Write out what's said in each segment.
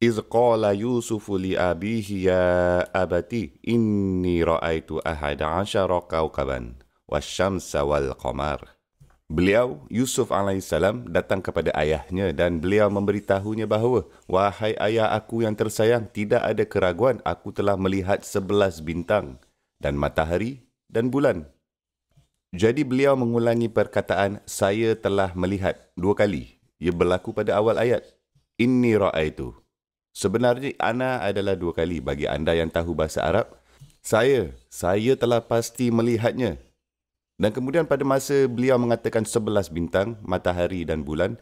إذ قال يوسف لأبيه يا أبت إني رأيت أحد عشر كوكبا والشمس والقمر. Beliau, Yusuf alaihissalam, datang kepada ayahnya dan beliau memberitahunya bahawa, wahai ayah aku yang tersayang, tidak ada keraguan, aku telah melihat 11 bintang dan matahari dan bulan. Jadi beliau mengulangi perkataan, saya telah melihat 2 kali. Ia berlaku pada awal ayat. Inni ra'aitu. Sebenarnya ana adalah 2 kali bagi anda yang tahu bahasa Arab. Saya telah pasti melihatnya. Dan kemudian pada masa beliau mengatakan 11 bintang, matahari dan bulan,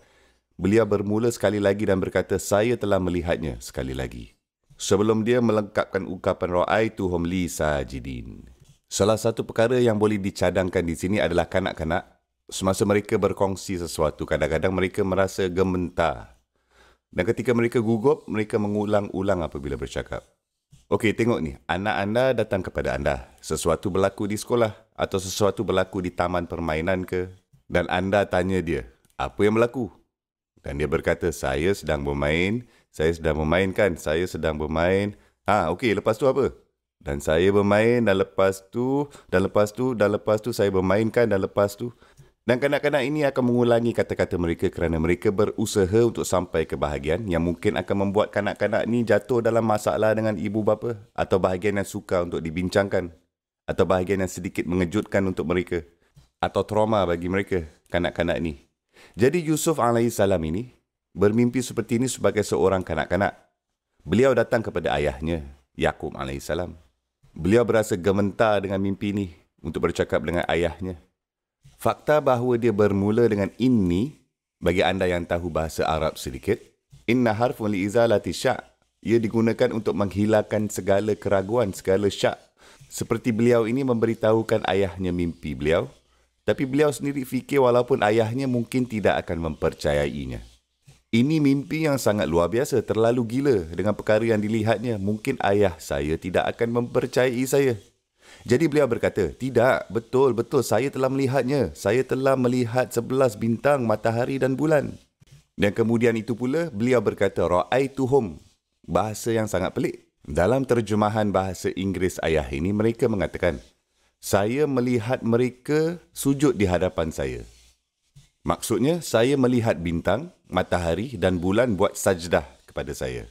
beliau bermula sekali lagi dan berkata, saya telah melihatnya sekali lagi. Sebelum dia melengkapkan ungkapan ra'aituhum li sajidin. Salah satu perkara yang boleh dicadangkan di sini adalah kanak-kanak. Semasa mereka berkongsi sesuatu, kadang-kadang mereka merasa gementar. Dan ketika mereka gugup, mereka mengulang-ulang apabila bercakap. Okey, tengok ni. Anak anda datang kepada anda. Sesuatu berlaku di sekolah atau sesuatu berlaku di taman permainan ke. Dan anda tanya dia, apa yang berlaku? Dan dia berkata, saya sedang bermain. Saya sedang memainkan. Saya sedang bermain. Okey, lepas tu apa? Dan saya bermain dan lepas tu, dan lepas tu, dan lepas tu saya bermainkan dan lepas tu. Dan kanak-kanak ini akan mengulangi kata-kata mereka kerana mereka berusaha untuk sampai ke bahagian yang mungkin akan membuat kanak-kanak ni jatuh dalam masalah dengan ibu bapa, atau bahagian yang sukar untuk dibincangkan, atau bahagian yang sedikit mengejutkan untuk mereka, atau trauma bagi mereka, kanak-kanak ni. Jadi Yusuf alaihissalam ini bermimpi seperti ini sebagai seorang kanak-kanak. Beliau datang kepada ayahnya, Yaqub alaihissalam. Beliau berasa gementar dengan mimpi ini untuk bercakap dengan ayahnya. Fakta bahawa dia bermula dengan inni, bagi anda yang tahu bahasa Arab sedikit, inna harfun li izalati syak. Ia digunakan untuk menghilangkan segala keraguan, segala syak. Seperti beliau ini memberitahukan ayahnya mimpi beliau, tapi beliau sendiri fikir walaupun ayahnya mungkin tidak akan mempercayainya. Ini mimpi yang sangat luar biasa, terlalu gila dengan perkara yang dilihatnya. Mungkin ayah saya tidak akan mempercayai saya. Jadi beliau berkata, tidak, betul, saya telah melihatnya. Saya telah melihat 11 bintang, matahari dan bulan. Dan kemudian itu pula, beliau berkata, ra'aituhum. Bahasa yang sangat pelik. Dalam terjemahan bahasa Inggeris ayah ini, mereka mengatakan, saya melihat mereka sujud di hadapan saya. Maksudnya, saya melihat bintang, matahari dan bulan buat sajdah kepada saya.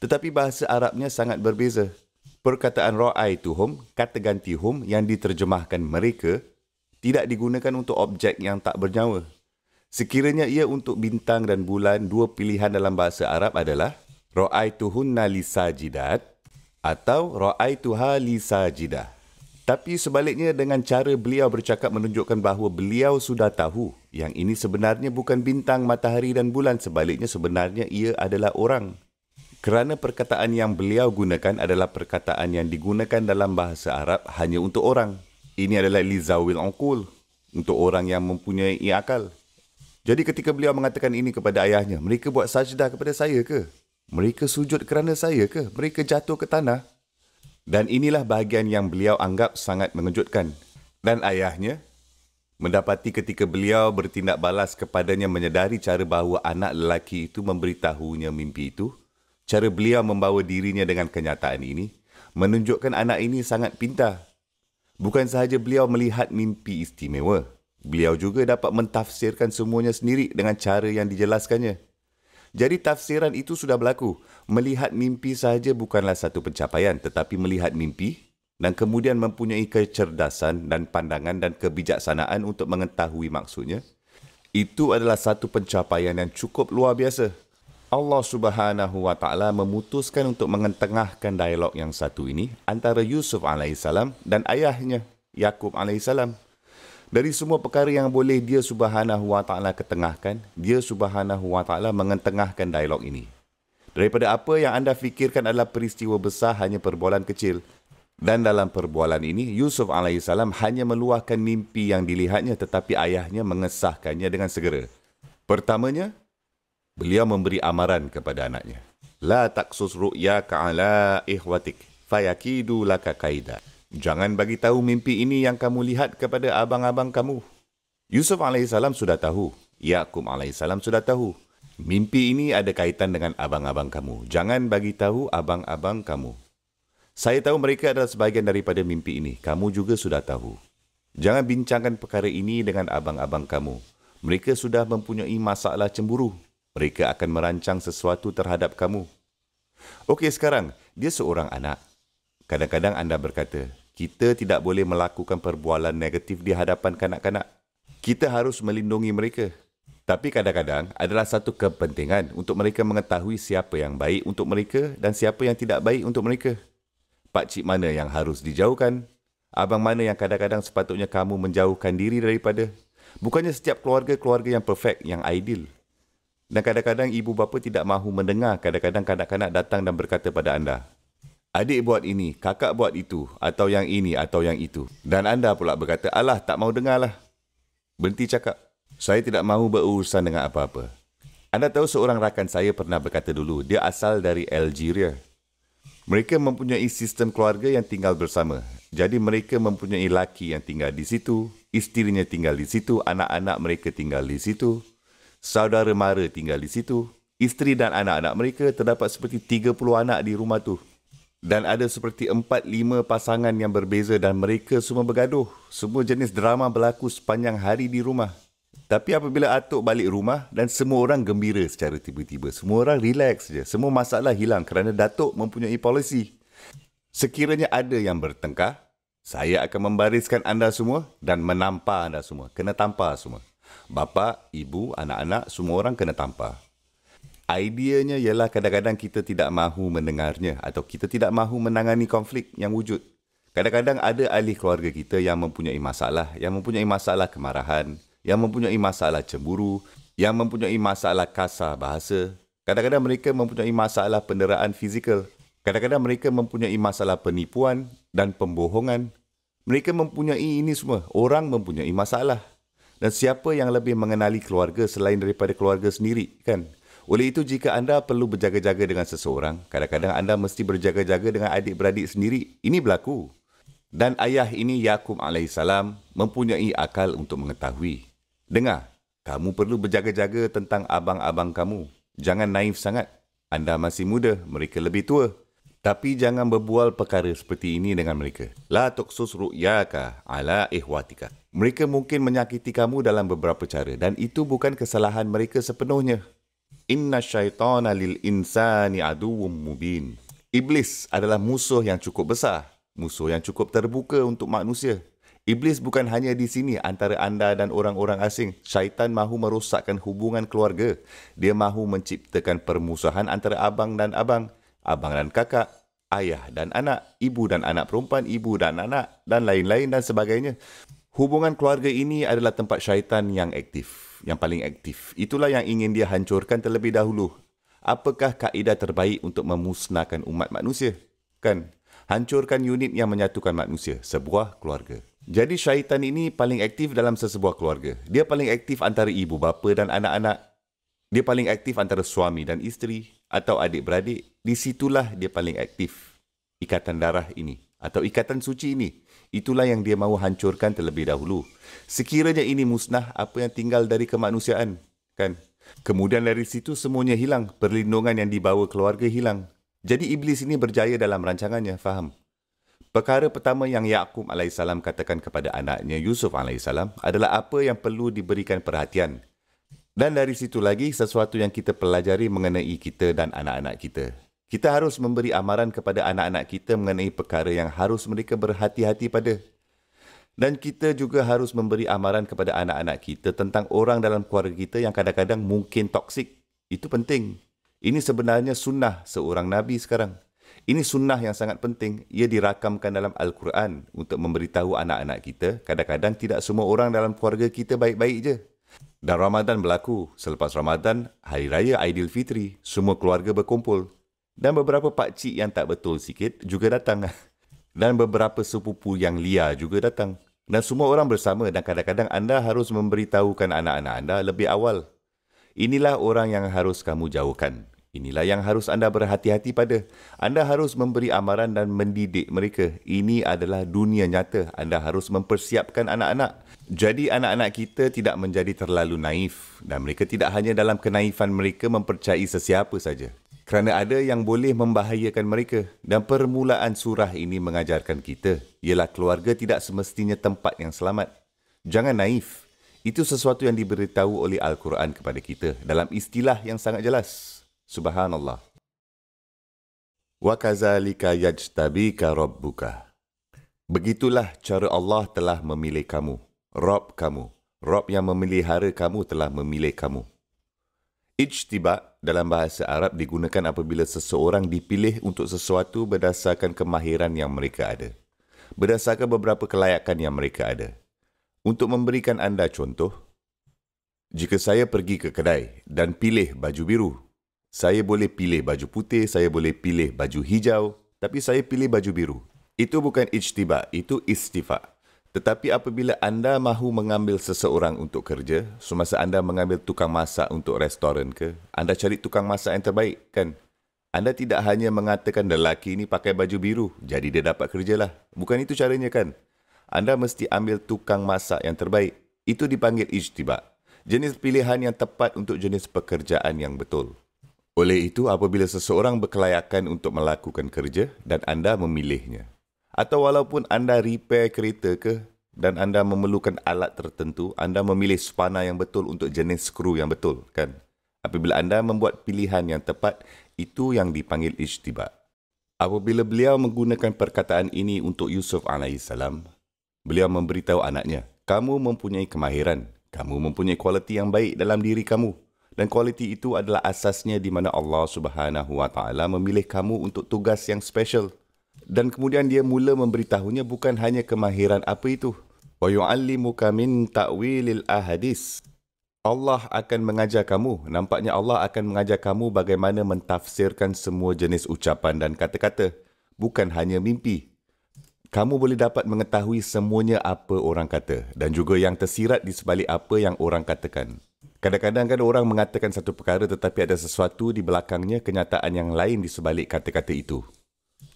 Tetapi bahasa Arabnya sangat berbeza. Perkataan ra'aituhum, kata ganti hum yang diterjemahkan mereka, tidak digunakan untuk objek yang tak bernyawa. Sekiranya ia untuk bintang dan bulan, 2 pilihan dalam bahasa Arab adalah ra'aituhunna lisajidat atau ra'aituha lisajidah. Tapi sebaliknya dengan cara beliau bercakap menunjukkan bahawa beliau sudah tahu yang ini sebenarnya bukan bintang, matahari dan bulan. Sebaliknya sebenarnya ia adalah orang. Kerana perkataan yang beliau gunakan adalah perkataan yang digunakan dalam bahasa Arab hanya untuk orang. Ini adalah li zawil uqul, untuk orang yang mempunyai akal. Jadi ketika beliau mengatakan ini kepada ayahnya, mereka buat sajdah kepada saya ke? Mereka sujud kerana saya ke? Mereka jatuh ke tanah? Dan inilah bahagian yang beliau anggap sangat mengejutkan. Dan ayahnya mendapati ketika beliau bertindak balas kepadanya menyedari cara bahawa anak lelaki itu memberitahunya mimpi itu, cara beliau membawa dirinya dengan kenyataan ini menunjukkan anak ini sangat pintar. Bukan sahaja beliau melihat mimpi istimewa, beliau juga dapat mentafsirkan semuanya sendiri dengan cara yang dijelaskannya. Jadi tafsiran itu sudah berlaku. Melihat mimpi sahaja bukanlah satu pencapaian, tetapi melihat mimpi dan kemudian mempunyai kecerdasan dan pandangan dan kebijaksanaan untuk mengetahui maksudnya, itu adalah satu pencapaian yang cukup luar biasa. Allah Subhanahu wa Ta'ala memutuskan untuk mengetengahkan dialog yang satu ini antara Yusuf alaihissalam dan ayahnya Yaqub alaihissalam. Dari semua perkara yang boleh dia Subhanahu wa Ta'ala ketengahkan, dia Subhanahu wa Ta'ala mengetengahkan dialog ini. Daripada apa yang anda fikirkan adalah peristiwa besar hanya perbualan kecil. Dan dalam perbualan ini, Yusuf alaihissalam hanya meluahkan mimpi yang dilihatnya, tetapi ayahnya mengesahkannya dengan segera. Pertamanya, beliau memberi amaran kepada anaknya. La taqsus ru'yaka ala ikhwatik, fayakidu laka kaida. Jangan bagi tahu mimpi ini yang kamu lihat kepada abang-abang kamu. Yusuf alaihissalam sudah tahu. Yaqub alaihissalam sudah tahu. Mimpi ini ada kaitan dengan abang-abang kamu. Jangan bagi tahu abang-abang kamu. Saya tahu mereka adalah sebahagian daripada mimpi ini. Kamu juga sudah tahu. Jangan bincangkan perkara ini dengan abang-abang kamu. Mereka sudah mempunyai masalah cemburu. Mereka akan merancang sesuatu terhadap kamu. Okey, sekarang, dia seorang anak. Kadang-kadang anda berkata, kita tidak boleh melakukan perbualan negatif di hadapan kanak-kanak. Kita harus melindungi mereka. Tapi kadang-kadang adalah satu kepentingan untuk mereka mengetahui siapa yang baik untuk mereka dan siapa yang tidak baik untuk mereka. Pakcik mana yang harus dijauhkan? Abang mana yang kadang-kadang sepatutnya kamu menjauhkan diri daripada? Bukannya setiap keluarga yang perfect, yang ideal. Dan kadang-kadang ibu bapa tidak mahu mendengar kadang-kadang kanak-kanak datang dan berkata pada anda, adik buat ini, kakak buat itu, atau yang ini, atau yang itu. Dan anda pula berkata, alah tak mau dengarlah. Berhenti cakap. Saya tidak mahu berurusan dengan apa-apa. Anda tahu seorang rakan saya pernah berkata dulu, dia asal dari Algeria. Mereka mempunyai sistem keluarga yang tinggal bersama. Jadi mereka mempunyai laki yang tinggal di situ, isterinya tinggal di situ, anak-anak mereka tinggal di situ, saudara mara tinggal di situ, isteri dan anak-anak mereka terdapat seperti 30 anak di rumah tu. Dan ada seperti 4-5 pasangan yang berbeza dan mereka semua bergaduh. Semua jenis drama berlaku sepanjang hari di rumah. Tapi apabila atuk balik rumah dan semua orang gembira secara tiba-tiba, semua orang relax saja, semua masalah hilang kerana datuk mempunyai polisi. Sekiranya ada yang bertengkar, saya akan membariskan anda semua dan menampar anda semua. Kena tampar semua. Bapa, ibu, anak-anak, semua orang kena tampar. Ideanya ialah kadang-kadang kita tidak mahu mendengarnya atau kita tidak mahu menangani konflik yang wujud. Kadang-kadang ada ahli keluarga kita yang mempunyai masalah kemarahan, yang mempunyai masalah cemburu, yang mempunyai masalah kasar bahasa. Kadang-kadang mereka mempunyai masalah penderaan fizikal. Kadang-kadang mereka mempunyai masalah penipuan dan pembohongan. Mereka mempunyai ini semua. Orang mempunyai masalah. Dan siapa yang lebih mengenali keluarga selain daripada keluarga sendiri, kan? Oleh itu, jika anda perlu berjaga-jaga dengan seseorang, kadang-kadang anda mesti berjaga-jaga dengan adik-beradik sendiri. Ini berlaku. Dan ayah ini, Yaqub AS, mempunyai akal untuk mengetahui. Dengar, kamu perlu berjaga-jaga tentang abang-abang kamu. Jangan naif sangat. Anda masih muda, mereka lebih tua. Tapi jangan berbual perkara seperti ini dengan mereka. La tuqsus ru'yaka ala ihwatika. Mereka mungkin menyakiti kamu dalam beberapa cara dan itu bukan kesalahan mereka sepenuhnya. Inna syaitana lil insani aduwwum mubin. Iblis adalah musuh yang cukup besar, musuh yang cukup terbuka untuk manusia. Iblis bukan hanya di sini antara anda dan orang-orang asing. Syaitan mahu merosakkan hubungan keluarga. Dia mahu menciptakan permusuhan antara abang dan abang, abang dan kakak, ayah dan anak, ibu dan anak perempuan, ibu dan anak, dan lain-lain dan sebagainya. Hubungan keluarga ini adalah tempat syaitan yang aktif, yang paling aktif. Itulah yang ingin dia hancurkan terlebih dahulu. Apakah kaedah terbaik untuk memusnahkan umat manusia? Kan? Hancurkan unit yang menyatukan manusia, sebuah keluarga. Jadi syaitan ini paling aktif dalam sesebuah keluarga. Dia paling aktif antara ibu bapa dan anak-anak. Dia paling aktif antara suami dan isteri atau adik-beradik. Di situlah dia paling aktif. Ikatan darah ini atau ikatan suci ini. Itulah yang dia mahu hancurkan terlebih dahulu. Sekiranya ini musnah, apa yang tinggal dari kemanusiaan? Kan? Kemudian dari situ semuanya hilang. Perlindungan yang dibawa keluarga hilang. Jadi iblis ini berjaya dalam rancangannya, faham? Perkara pertama yang Yaqub AS katakan kepada anaknya Yusuf AS adalah apa yang perlu diberikan perhatian. Dan dari situ lagi sesuatu yang kita pelajari mengenai kita dan anak-anak kita. Kita harus memberi amaran kepada anak-anak kita mengenai perkara yang harus mereka berhati-hati pada. Dan kita juga harus memberi amaran kepada anak-anak kita tentang orang dalam keluarga kita yang kadang-kadang mungkin toksik. Itu penting. Ini sebenarnya sunnah seorang Nabi sekarang. Ini sunnah yang sangat penting. Ia dirakamkan dalam Al-Quran untuk memberitahu anak-anak kita. Kadang-kadang tidak semua orang dalam keluarga kita baik-baik je. Dan Ramadan berlaku. Selepas Ramadan, Hari Raya Aidilfitri, semua keluarga berkumpul. Dan beberapa pakcik yang tak betul sikit juga datang. Dan beberapa sepupu yang liar juga datang. Dan semua orang bersama dan kadang-kadang anda harus memberitahukan anak-anak anda lebih awal. Inilah orang yang harus kamu jauhkan. Inilah yang harus anda berhati-hati pada. Anda harus memberi amaran dan mendidik mereka. Ini adalah dunia nyata. Anda harus mempersiapkan anak-anak. Jadi anak-anak kita tidak menjadi terlalu naif dan mereka tidak hanya dalam kenaifan mereka mempercayai sesiapa saja. Kerana ada yang boleh membahayakan mereka dan permulaan surah ini mengajarkan kita ialah keluarga tidak semestinya tempat yang selamat. Jangan naif. Itu sesuatu yang diberitahu oleh Al-Quran kepada kita dalam istilah yang sangat jelas. Subhanallah. Wa kazalika yajtabika rabbuka. Begitulah cara Allah telah memilih kamu. Rabb kamu. Rabb yang memelihara kamu telah memilih kamu. Ijtiba dalam bahasa Arab digunakan apabila seseorang dipilih untuk sesuatu berdasarkan kemahiran yang mereka ada. Berdasarkan beberapa kelayakan yang mereka ada. Untuk memberikan anda contoh, jika saya pergi ke kedai dan pilih baju biru, saya boleh pilih baju putih, saya boleh pilih baju hijau, tapi saya pilih baju biru. Itu bukan ijtiba, itu istifa. Tetapi apabila anda mahu mengambil seseorang untuk kerja, semasa anda mengambil tukang masak untuk restoran ke, anda cari tukang masak yang terbaik, kan? Anda tidak hanya mengatakan lelaki ini pakai baju biru, jadi dia dapat kerjalah. Bukan itu caranya, kan? Anda mesti ambil tukang masak yang terbaik. Itu dipanggil ijtiba. Jenis pilihan yang tepat untuk jenis pekerjaan yang betul. Oleh itu, apabila seseorang berkelayakan untuk melakukan kerja dan anda memilihnya, atau walaupun anda repair kereta ke dan anda memerlukan alat tertentu, anda memilih spana yang betul untuk jenis skru yang betul, kan? Apabila anda membuat pilihan yang tepat, itu yang dipanggil ijtiba. Apabila beliau menggunakan perkataan ini untuk Yusuf AS, beliau memberitahu anaknya, kamu mempunyai kemahiran, kamu mempunyai kualiti yang baik dalam diri kamu. Dan kualiti itu adalah asasnya di mana Allah Subhanahu Wa Taala memilih kamu untuk tugas yang special. Dan kemudian dia mula memberitahunya bukan hanya kemahiran apa itu. Wa yu'allimuka min ta'wilil ahadis. Allah akan mengajar kamu. Nampaknya Allah akan mengajar kamu bagaimana mentafsirkan semua jenis ucapan dan kata-kata. Bukan hanya mimpi. Kamu boleh dapat mengetahui semuanya apa orang kata dan juga yang tersirat di sebalik apa yang orang katakan. Kadang-kadang kan orang mengatakan satu perkara tetapi ada sesuatu di belakangnya, kenyataan yang lain di sebalik kata-kata itu.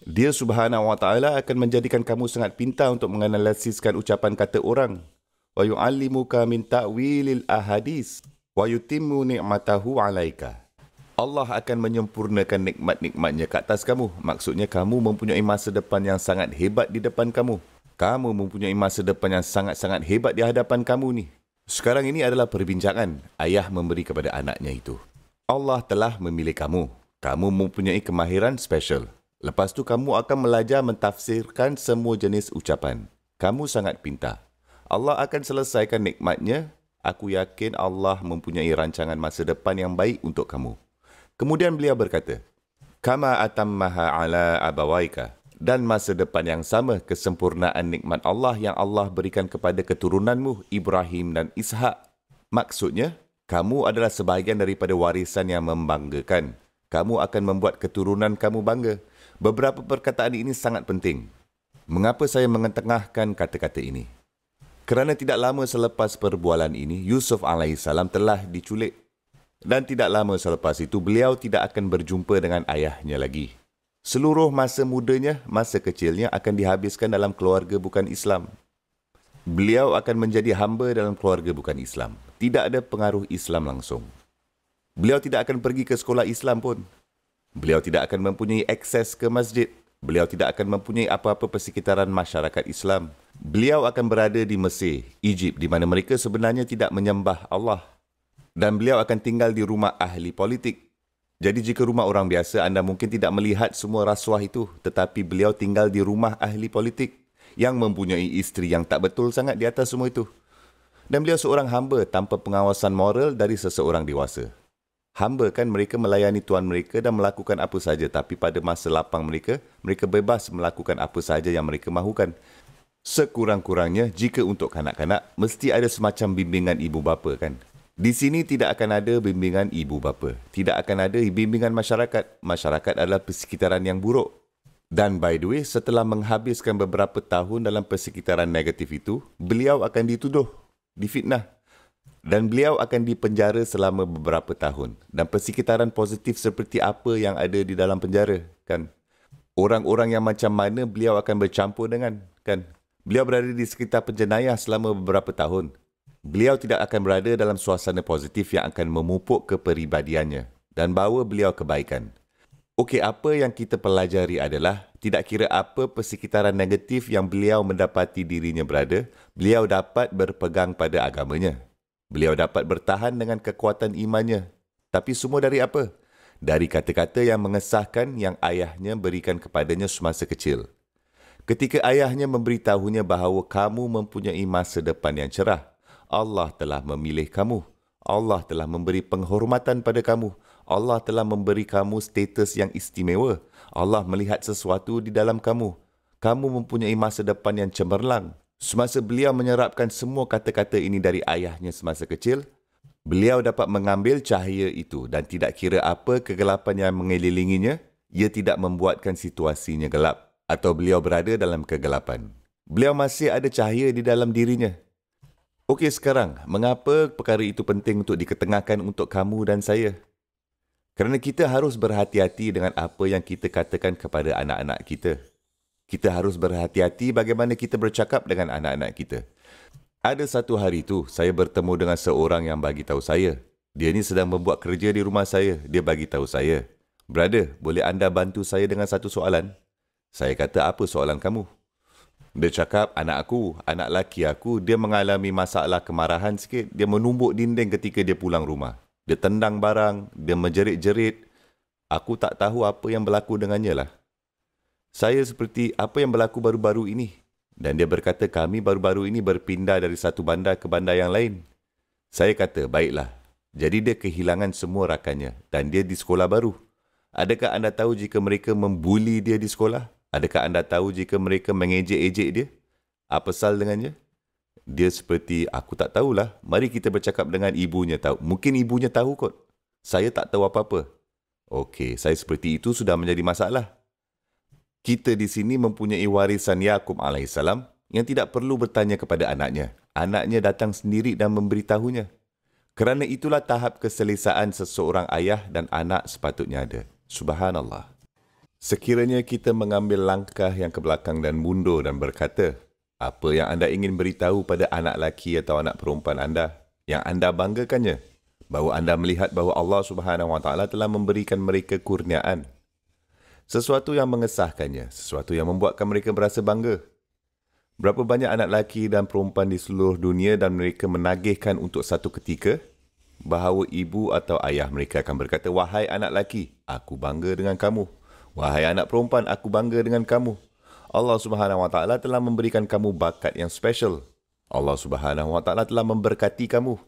Dia Subhanahu Wa Taala akan menjadikan kamu sangat pintar untuk menganalisiskan ucapan kata orang. Wa yu'allimuka min ta'wilil ahadis wa yutimmu ni'matahu 'alaika. Allah akan menyempurnakan nikmat-nikmatnya ke atas kamu. Maksudnya kamu mempunyai masa depan yang sangat hebat di depan kamu. Kamu mempunyai masa depan yang sangat-sangat hebat di hadapan kamu ni. Sekarang ini adalah perbincangan ayah memberi kepada anaknya itu. Allah telah memilih kamu. Kamu mempunyai kemahiran special. Lepas tu kamu akan belajar mentafsirkan semua jenis ucapan. Kamu sangat pintar. Allah akan selesaikan nikmatnya. Aku yakin Allah mempunyai rancangan masa depan yang baik untuk kamu. Kemudian beliau berkata, Kama atammaha ala abawaika. Dan masa depan yang sama kesempurnaan nikmat Allah yang Allah berikan kepada keturunanmu Ibrahim dan Ishak. Maksudnya, kamu adalah sebahagian daripada warisan yang membanggakan. Kamu akan membuat keturunan kamu bangga. Beberapa perkataan ini sangat penting. Mengapa saya mengetengahkan kata-kata ini? Kerana tidak lama selepas perbualan ini, Yusuf AS telah diculik. Dan tidak lama selepas itu, beliau tidak akan berjumpa dengan ayahnya lagi. Seluruh masa mudanya, masa kecilnya akan dihabiskan dalam keluarga bukan Islam. Beliau akan menjadi hamba dalam keluarga bukan Islam. Tidak ada pengaruh Islam langsung. Beliau tidak akan pergi ke sekolah Islam pun. Beliau tidak akan mempunyai akses ke masjid. Beliau tidak akan mempunyai apa-apa persekitaran masyarakat Islam. Beliau akan berada di Mesir, Egypt, di mana mereka sebenarnya tidak menyembah Allah. Dan beliau akan tinggal di rumah ahli politik. Jadi jika rumah orang biasa, anda mungkin tidak melihat semua rasuah itu. Tetapi beliau tinggal di rumah ahli politik yang mempunyai isteri yang tak betul sangat di atas semua itu. Dan beliau seorang hamba tanpa pengawasan moral dari seseorang dewasa. Hamba kan mereka melayani tuan mereka dan melakukan apa saja. Tapi pada masa lapang mereka, mereka bebas melakukan apa saja yang mereka mahukan. Sekurang-kurangnya, jika untuk kanak-kanak, mesti ada semacam bimbingan ibu bapa kan. Di sini tidak akan ada bimbingan ibu bapa. Tidak akan ada bimbingan masyarakat. Masyarakat adalah persekitaran yang buruk. Dan by the way, setelah menghabiskan beberapa tahun dalam persekitaran negatif itu, beliau akan dituduh, difitnah. Dan beliau akan dipenjara selama beberapa tahun. Dan persekitaran positif seperti apa yang ada di dalam penjara, kan? Orang-orang yang macam mana beliau akan bercampur dengan, kan? Beliau berada di sekitar penjenayah selama beberapa tahun. Beliau tidak akan berada dalam suasana positif yang akan memupuk kepribadiannya dan bawa beliau kebaikan. Okey, apa yang kita pelajari adalah tidak kira apa persekitaran negatif yang beliau mendapati dirinya berada, beliau dapat berpegang pada agamanya. Beliau dapat bertahan dengan kekuatan imannya. Tapi semua dari apa? Dari kata-kata yang mengesahkan yang ayahnya berikan kepadanya semasa kecil. Ketika ayahnya memberitahunya bahawa kamu mempunyai masa depan yang cerah, Allah telah memilih kamu. Allah telah memberi penghormatan pada kamu. Allah telah memberi kamu status yang istimewa. Allah melihat sesuatu di dalam kamu. Kamu mempunyai masa depan yang cemerlang. Semasa beliau menyerapkan semua kata-kata ini dari ayahnya semasa kecil, beliau dapat mengambil cahaya itu dan tidak kira apa kegelapan yang mengelilinginya, ia tidak membuatkan situasinya gelap atau beliau berada dalam kegelapan. Beliau masih ada cahaya di dalam dirinya. Okey, sekarang, mengapa perkara itu penting untuk diketengahkan untuk kamu dan saya? Kerana kita harus berhati-hati dengan apa yang kita katakan kepada anak-anak kita. Kita harus berhati-hati bagaimana kita bercakap dengan anak-anak kita. Ada satu hari itu, saya bertemu dengan seorang yang bagi tahu saya. Dia ni sedang membuat kerja di rumah saya. Dia bagi tahu saya, "Brother, boleh anda bantu saya dengan satu soalan?" Saya kata, "Apa soalan kamu?" Dia cakap, anak laki aku, dia mengalami masalah kemarahan sikit. Dia menumbuk dinding ketika dia pulang rumah. Dia tendang barang, dia menjerit-jerit. Aku tak tahu apa yang berlaku dengannya lah. Saya seperti, apa yang berlaku baru-baru ini? Dan dia berkata, kami baru-baru ini berpindah dari satu bandar ke bandar yang lain. Saya kata, baiklah. Jadi dia kehilangan semua rakannya dan dia di sekolah baru. Adakah anda tahu jika mereka membuli dia di sekolah? Adakah anda tahu jika mereka mengejek-ejek dia? Apa sal dengannya? Dia seperti, aku tak tahulah. Mari kita bercakap dengan ibunya tahu. Mungkin ibunya tahu kot. Saya tak tahu apa-apa. Okey, saya seperti itu sudah menjadi masalah. Kita di sini mempunyai warisan Yaqub AS yang tidak perlu bertanya kepada anaknya. Anaknya datang sendiri dan memberitahunya. Kerana itulah tahap keselesaan seseorang ayah dan anak sepatutnya ada. Subhanallah. Sekiranya kita mengambil langkah yang ke belakang dan mundur dan berkata, apa yang anda ingin beritahu pada anak laki atau anak perempuan anda yang anda banggakannya, bahawa anda melihat bahawa Allah SWT telah memberikan mereka kurniaan, sesuatu yang mengesahkannya, sesuatu yang membuatkan mereka berasa bangga. Berapa banyak anak lelaki dan perempuan di seluruh dunia dan mereka menagihkan untuk satu ketika bahawa ibu atau ayah mereka akan berkata, wahai anak lelaki, aku bangga dengan kamu. Wahai anak perempuan, aku bangga dengan kamu. Allah SWT telah memberikan kamu bakat yang special. Allah SWT telah memberkati kamu.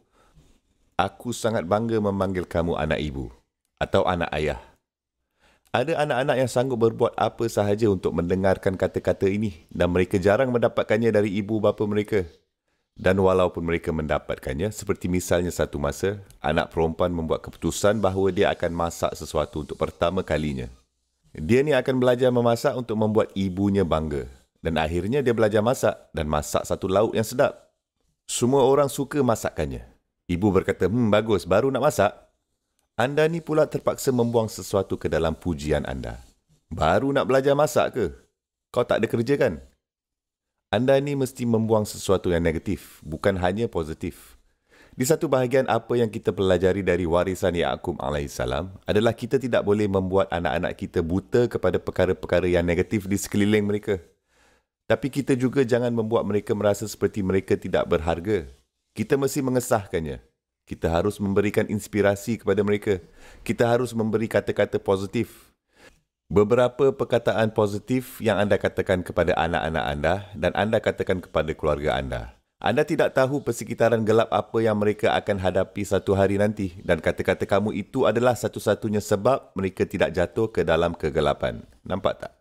Aku sangat bangga memanggil kamu anak ibu atau anak ayah. Ada anak-anak yang sanggup berbuat apa sahaja untuk mendengarkan kata-kata ini dan mereka jarang mendapatkannya dari ibu bapa mereka. Dan walaupun mereka mendapatkannya, seperti misalnya satu masa, anak perempuan membuat keputusan bahawa dia akan masak sesuatu untuk pertama kalinya. Dia ni akan belajar memasak untuk membuat ibunya bangga. Dan akhirnya dia belajar masak dan masak satu lauk yang sedap. Semua orang suka masakannya. Ibu berkata, bagus, baru nak masak? Anda ni pula terpaksa membuang sesuatu ke dalam pujian anda. Baru nak belajar masak ke? Kau tak ada kerja kan? Anda ni mesti membuang sesuatu yang negatif, bukan hanya positif. Di satu bahagian apa yang kita pelajari dari warisan Yaqub AS adalah kita tidak boleh membuat anak-anak kita buta kepada perkara-perkara yang negatif di sekeliling mereka. Tapi kita juga jangan membuat mereka merasa seperti mereka tidak berharga. Kita mesti mengesahkannya. Kita harus memberikan inspirasi kepada mereka. Kita harus memberi kata-kata positif. Beberapa perkataan positif yang anda katakan kepada anak-anak anda dan anda katakan kepada keluarga anda. Anda tidak tahu persekitaran gelap apa yang mereka akan hadapi satu hari nanti dan kata-kata kamu itu adalah satu-satunya sebab mereka tidak jatuh ke dalam kegelapan. Nampak tak?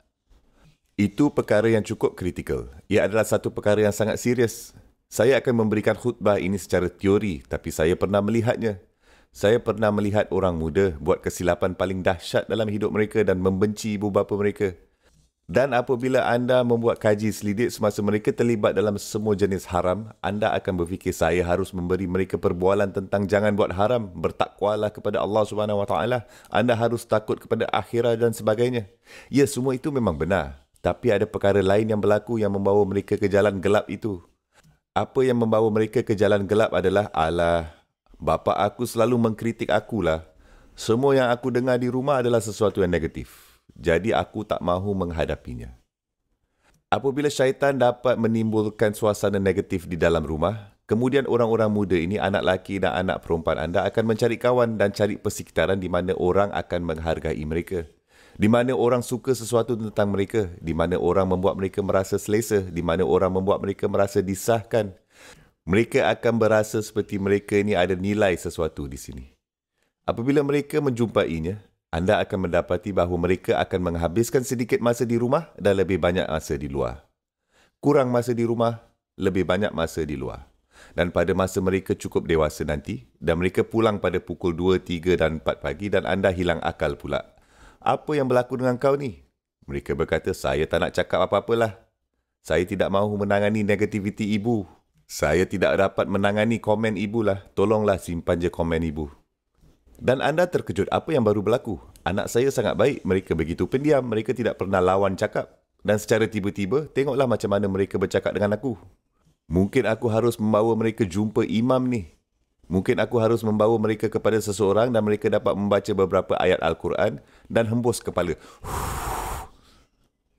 Itu perkara yang cukup kritikal. Ia adalah satu perkara yang sangat serius. Saya akan memberikan khutbah ini secara teori, tapi saya pernah melihatnya. Saya pernah melihat orang muda buat kesilapan paling dahsyat dalam hidup mereka dan membenci ibu bapa mereka. Dan apabila anda membuat kaji selidik semasa mereka terlibat dalam semua jenis haram, anda akan berfikir saya harus memberi mereka perbualan tentang jangan buat haram, bertakwalah kepada Allah Subhanahu Wa Taala, anda harus takut kepada akhirat dan sebagainya. Ya, semua itu memang benar. Tapi ada perkara lain yang berlaku yang membawa mereka ke jalan gelap itu. Apa yang membawa mereka ke jalan gelap adalah, alah, bapa aku selalu mengkritik akulah. Semua yang aku dengar di rumah adalah sesuatu yang negatif. Jadi aku tak mahu menghadapinya. Apabila syaitan dapat menimbulkan suasana negatif di dalam rumah, kemudian orang-orang muda ini, anak lelaki dan anak perempuan anda akan mencari kawan dan cari persekitaran di mana orang akan menghargai mereka. Di mana orang suka sesuatu tentang mereka, di mana orang membuat mereka merasa selesa, di mana orang membuat mereka merasa disahkan. Mereka akan berasa seperti mereka ini ada nilai sesuatu di sini. Apabila mereka menjumpainya, anda akan mendapati bahawa mereka akan menghabiskan sedikit masa di rumah dan lebih banyak masa di luar. Kurang masa di rumah, lebih banyak masa di luar. Dan pada masa mereka cukup dewasa nanti, dan mereka pulang pada pukul 2, 3 dan 4 pagi dan anda hilang akal pula. Apa yang berlaku dengan kau ni? Mereka berkata, saya tak nak cakap apa-apalah. Saya tidak mahu menangani negativiti ibu. Saya tidak dapat menangani komen ibu lah. Tolonglah simpan je komen ibu. Dan anda terkejut apa yang baru berlaku. Anak saya sangat baik. Mereka begitu pendiam. Mereka tidak pernah lawan cakap. Dan secara tiba-tiba, tengoklah macam mana mereka bercakap dengan aku. Mungkin aku harus membawa mereka jumpa imam ni. Mungkin aku harus membawa mereka kepada seseorang dan mereka dapat membaca beberapa ayat Al-Quran dan hembus kepala.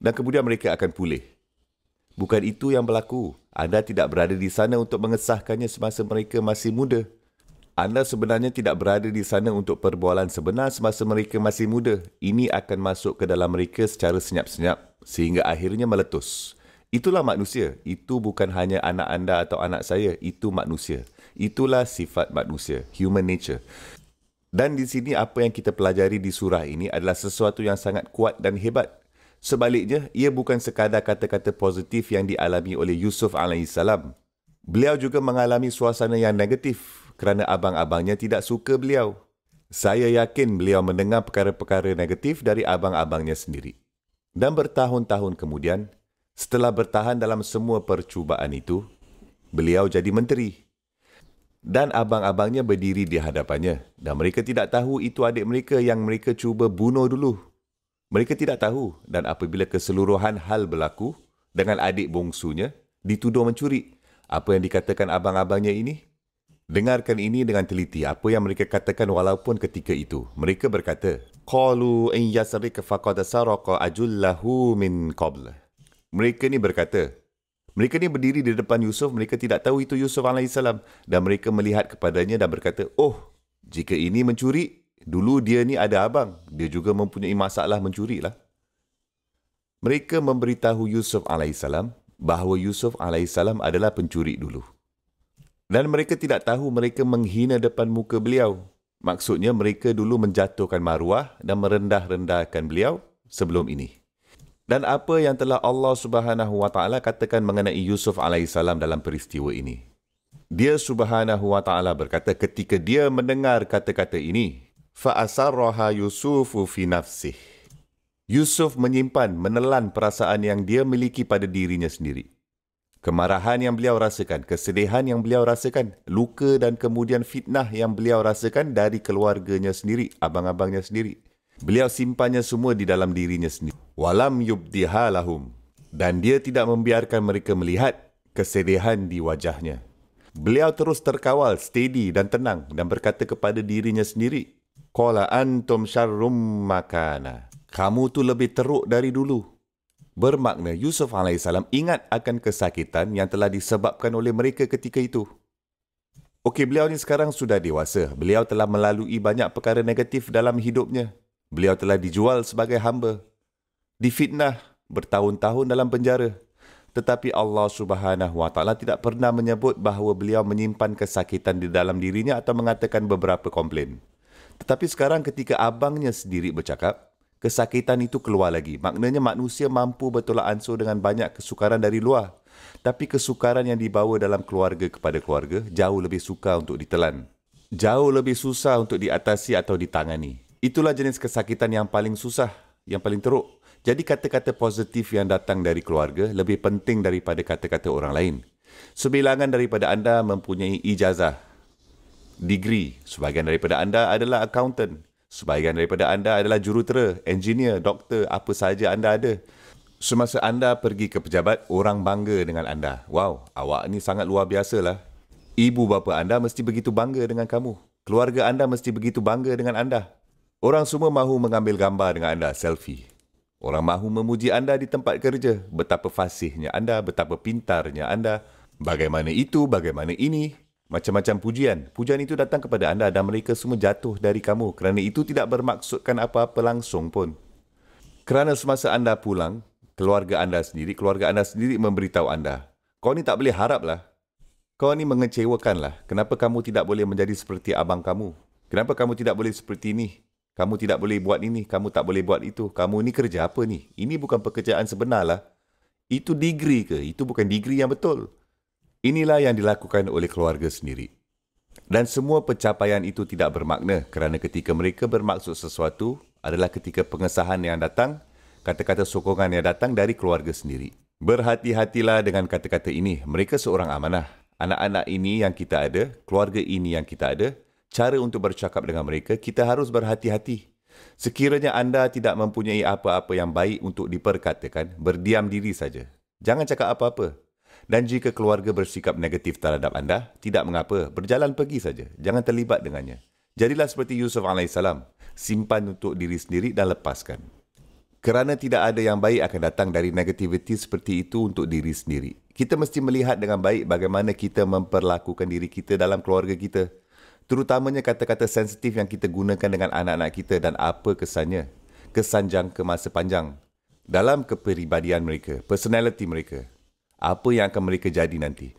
Dan kemudian mereka akan pulih. Bukan itu yang berlaku. Anda tidak berada di sana untuk mengesahkannya semasa mereka masih muda. Anda sebenarnya tidak berada di sana untuk perbualan sebenar semasa mereka masih muda. Ini akan masuk ke dalam mereka secara senyap-senyap sehingga akhirnya meletus. Itulah manusia. Itu bukan hanya anak anda atau anak saya. Itu manusia. Itulah sifat manusia. Human nature. Dan di sini apa yang kita pelajari di surah ini adalah sesuatu yang sangat kuat dan hebat. Sebaliknya, ia bukan sekadar kata-kata positif yang dialami oleh Yusuf AS. Beliau juga mengalami suasana yang negatif kerana abang-abangnya tidak suka beliau. Saya yakin beliau mendengar perkara-perkara negatif dari abang-abangnya sendiri. Dan bertahun-tahun kemudian, setelah bertahan dalam semua percubaan itu, beliau jadi menteri. Dan abang-abangnya berdiri di hadapannya. Dan mereka tidak tahu itu adik mereka yang mereka cuba bunuh dulu. Mereka tidak tahu. Dan apabila keseluruhan hal berlaku, dengan adik bongsunya, dituduh mencuri. Apa yang dikatakan abang-abangnya ini? Dengarkan ini dengan teliti. Apa yang mereka katakan walaupun ketika itu. Mereka berkata, Qalu in yasrik faqad saraqa ajullahu min qabl. Mereka ni berkata, mereka ni berdiri di depan Yusuf, mereka tidak tahu itu Yusuf AS. Dan mereka melihat kepadanya dan berkata, oh, jika ini mencuri, dulu dia ni ada abang. Dia juga mempunyai masalah mencuri lah. Mereka memberitahu Yusuf AS bahawa Yusuf AS adalah pencuri dulu. Dan mereka tidak tahu mereka menghina depan muka beliau. Maksudnya mereka dulu menjatuhkan maruah dan merendah-rendahkan beliau sebelum ini. Dan apa yang telah Allah Subhanahu Wa Taala katakan mengenai Yusuf AS dalam peristiwa ini. Dia Subhanahu Wa Taala berkata ketika dia mendengar kata-kata ini, فَأَسَرَّهَا يُوسُفُ فِي نَفْسِهِ. Yusuf menyimpan, menelan perasaan yang dia miliki pada dirinya sendiri. Kemarahan yang beliau rasakan, kesedihan yang beliau rasakan, luka dan kemudian fitnah yang beliau rasakan dari keluarganya sendiri, abang-abangnya sendiri. Beliau simpannya semua di dalam dirinya sendiri. Walam yubdiha lahum. Dan dia tidak membiarkan mereka melihat kesedihan di wajahnya. Beliau terus terkawal, steady dan tenang dan berkata kepada dirinya sendiri, Qala antum syarrum makana. Kamu tu lebih teruk dari dulu. Bermakna Yusuf AS ingat akan kesakitan yang telah disebabkan oleh mereka ketika itu. Okey, beliau ni sekarang sudah dewasa. Beliau telah melalui banyak perkara negatif dalam hidupnya. Beliau telah dijual sebagai hamba. Difitnah bertahun-tahun dalam penjara. Tetapi Allah Subhanahu Wa Taala tidak pernah menyebut bahawa beliau menyimpan kesakitan di dalam dirinya atau mengatakan beberapa komplain. Tetapi sekarang ketika abangnya sendiri bercakap, kesakitan itu keluar lagi. Maknanya manusia mampu bertolak ansur dengan banyak kesukaran dari luar. Tapi kesukaran yang dibawa dalam keluarga kepada keluarga jauh lebih sukar untuk ditelan. Jauh lebih susah untuk diatasi atau ditangani. Itulah jenis kesakitan yang paling susah, yang paling teruk. Jadi kata-kata positif yang datang dari keluarga lebih penting daripada kata-kata orang lain. Sebilangan daripada anda mempunyai ijazah, degree. Sebahagian daripada anda adalah accountant. Sebahagian daripada anda adalah jurutera, engineer, doktor, apa sahaja anda ada. Semasa anda pergi ke pejabat, orang bangga dengan anda. Wow, awak ni sangat luar biasa lah. Ibu bapa anda mesti begitu bangga dengan kamu. Keluarga anda mesti begitu bangga dengan anda. Orang semua mahu mengambil gambar dengan anda, selfie. Orang mahu memuji anda di tempat kerja. Betapa fasihnya anda, betapa pintarnya anda. Bagaimana itu, bagaimana ini. Macam-macam pujian. Pujian itu datang kepada anda dan mereka semua jatuh dari kamu. Kerana itu tidak bermaksudkan apa-apa langsung pun. Kerana semasa anda pulang, keluarga anda sendiri memberitahu anda, kau ni tak boleh harap lah. Kau ni mengecewakan lah. Kenapa kamu tidak boleh menjadi seperti abang kamu? Kenapa kamu tidak boleh seperti ini? Kamu tidak boleh buat ini, kamu tak boleh buat itu. Kamu ni kerja apa ni? Ini bukan pekerjaan sebenar lah. Itu degree ke? Itu bukan degree yang betul. Inilah yang dilakukan oleh keluarga sendiri. Dan semua pencapaian itu tidak bermakna kerana ketika mereka bermaksud sesuatu adalah ketika pengesahan yang datang, kata-kata sokongan yang datang dari keluarga sendiri. Berhati-hatilah dengan kata-kata ini. Mereka seorang amanah. Anak-anak ini yang kita ada, keluarga ini yang kita ada, cara untuk bercakap dengan mereka, kita harus berhati-hati. Sekiranya anda tidak mempunyai apa-apa yang baik untuk diperkatakan, berdiam diri saja. Jangan cakap apa-apa. Dan jika keluarga bersikap negatif terhadap anda, tidak mengapa, berjalan pergi saja. Jangan terlibat dengannya. Jadilah seperti Yusuf AS. Simpan untuk diri sendiri dan lepaskan. Kerana tidak ada yang baik akan datang dari negativiti seperti itu untuk diri sendiri. Kita mesti melihat dengan baik bagaimana kita memperlakukan diri kita dalam keluarga kita. Terutamanya kata-kata sensitif yang kita gunakan dengan anak-anak kita dan apa kesannya, kesan jangka masa panjang dalam kepribadian mereka, personality mereka. Apa yang akan mereka jadi nanti.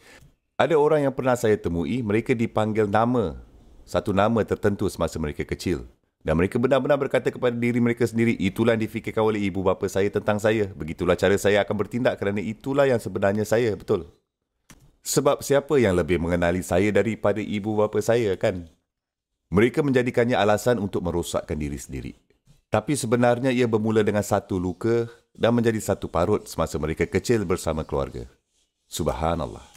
Ada orang yang pernah saya temui, mereka dipanggil nama, satu nama tertentu semasa mereka kecil. Dan mereka benar-benar berkata kepada diri mereka sendiri, itulah yang difikirkan oleh ibu bapa saya tentang saya. Begitulah cara saya akan bertindak kerana itulah yang sebenarnya saya, betul. Sebab siapa yang lebih mengenali saya daripada ibu bapa saya, kan? Mereka menjadikannya alasan untuk merosakkan diri sendiri. Tapi sebenarnya ia bermula dengan satu luka dan menjadi satu parut semasa mereka kecil bersama keluarga. Subhanallah.